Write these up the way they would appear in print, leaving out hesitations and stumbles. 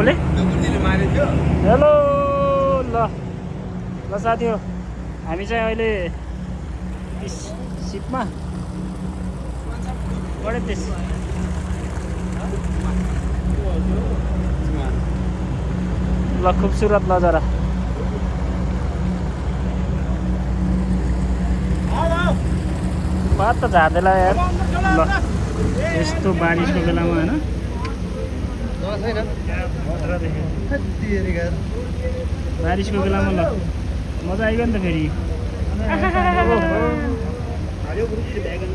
आफूले हेलो ल ल साथी हो हामी चाहिँ अहिले सिपमा बढे त्यस ल खुबसुरत नजारा बात त झार्दैला यार ल यस्तो बारिसको बेलामा होइन बारिसको बेलामा ल मजा आइगयो नि त फेरि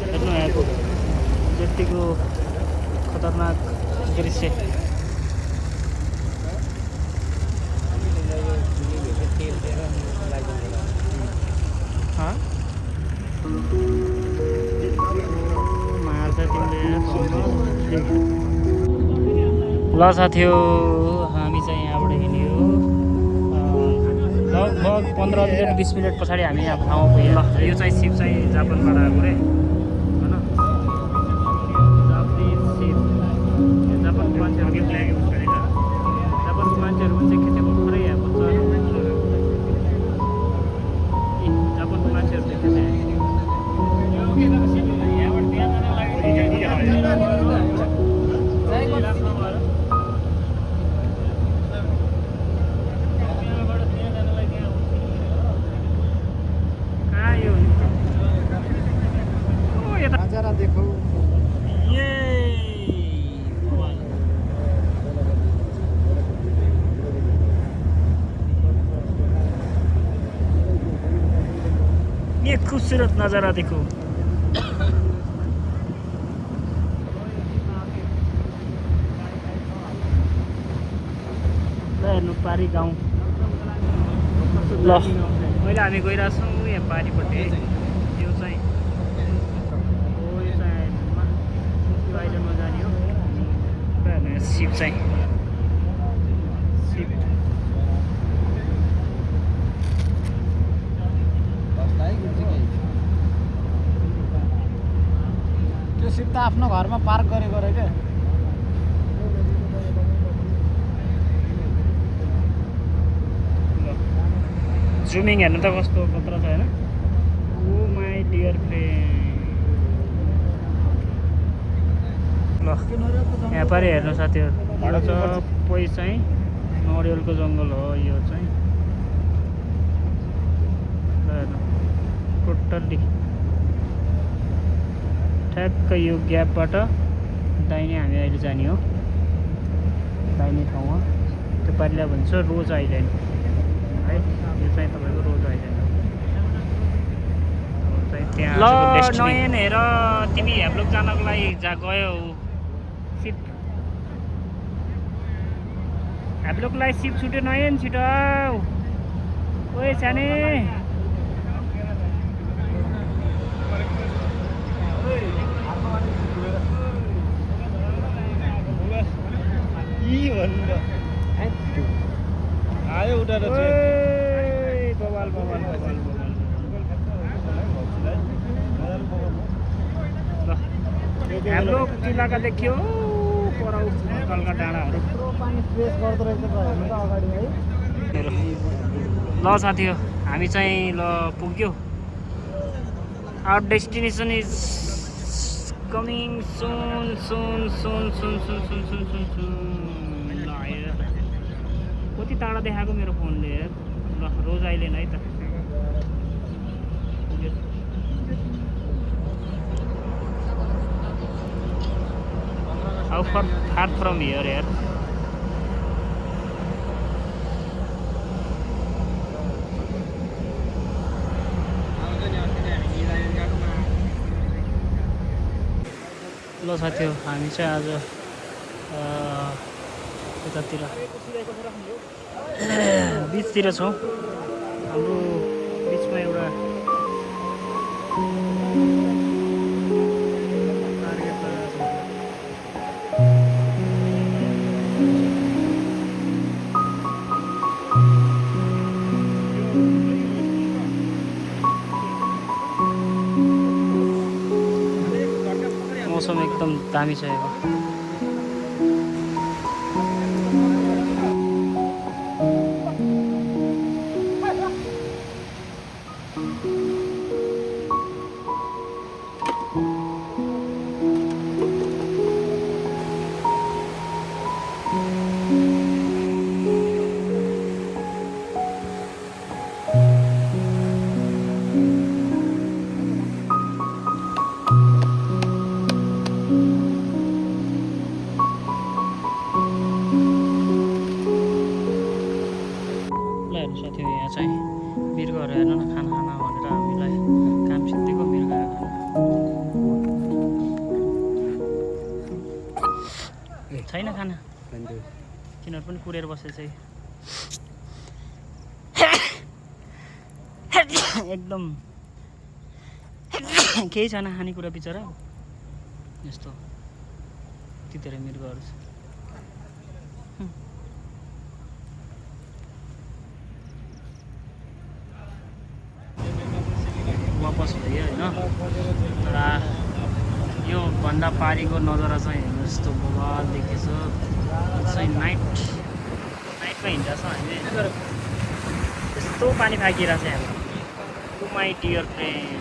हेर्नु आएको जतिको खतरनाक दृश्य मार्छ तिमीले ल साथी हो हामी चाहिँ यहाँबाट हिँड्यो लगभग 15-20 मिनट पछाडि हामी यहाँ ठाउँमा पुग्यो ल यो चाहिँ सिप चाहिँ जापानबाट आएको रे होइन जापानिज सिप जापानको मान्छेहरू के ल्याएको जापानको मान्छेहरू पनि चाहिँ के चाहिँ भर्खरै यहाँ पुग्छ जापानको मान्छेहरू चाहिँ के चाहिँ नजारा देखो ये खूबसूरत नजारा देखो हेर्नु पारी गाउँ ल अहिले हामी गइरहेको छौँ यहाँ पारीपट्टि यो चाहिँ आइल्यान्डमा जाने हो सिप चाहिँ सिप त्यो सिप त आफ्नो घरमा पार्क गरेको रहेछ क्या जुमिङ हेर्नु त कस्तो खतरा छ होइन ओ माई डियर फ्रेन्ड ल यहाँ पारि हेर्नु साथीहरू छ पै चाहिँ नरिवलको जङ्गल हो यो चाहिँ ल हेर्नु टोटल्ली ठ्याक्क यो ग्यापबाट दाहिने हामी अहिले जाने हो दाहिने ठाउँमा त्यो पारिलाई भन्छ रोज आइल्यान्ड है यो चाहिँ तपाईँको रोज आइल्यान्ड ल नयन हेर तिमी हेप्लोक जानको लागि गयो सिप हेप्लोकलाई सिप छुट्यो नयन छिटो ओए साने आयो उठेर बवाल बवाल बवाल बवाल हाम्रो जिल्लाका देखियो पराउ कलका डाँडाहरू ल साथी हो हामी चाहिँ ल पुग्यो our destination is coming soon soon soon soon soon soon soon soon soon ल आयो कति टाढा देखाएको मेरो फोनले ल रोज आइल्यान्ड है त How far from here यार ल साथी हो हामी चाहिँ आज यतातिर बिचतिर छौँ हाम्रो बिचमा एउटा मौसम एकदम दामी छ अब तिनीहरू पनि कुरेर बसेछ है। एकदम केही छैन खानेकुरा बिचरा, यस्तो तितेर मृगहरू छ। वापस भयो होइन, तर यो भन्दा पारिको नजारा चाहिँ हेर्नु यस्तो बवाल देखेछ। चाहिँ नाइटमा हिँड्दा छ हामी, यस्तो पानी फ्याँकिरहेको छ यहाँ। टु माई डियर फ्रेन्ड,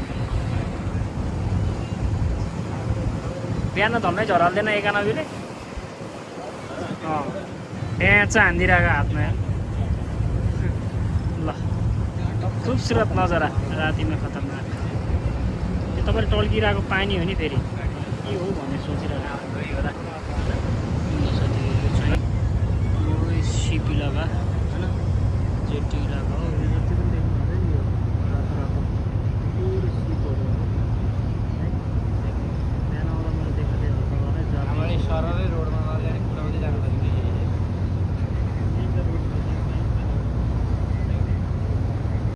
बिहान त झन्डै झराल्दैन 91ले। ढ्याँचा हानिदिरहेको हातमा ल। खुबसुरत नजारा रातिमा खतरनाक। यो तपाईँले टल्किरहेको पानी हो नि, फेरि के हो भनेर सोचिरहेको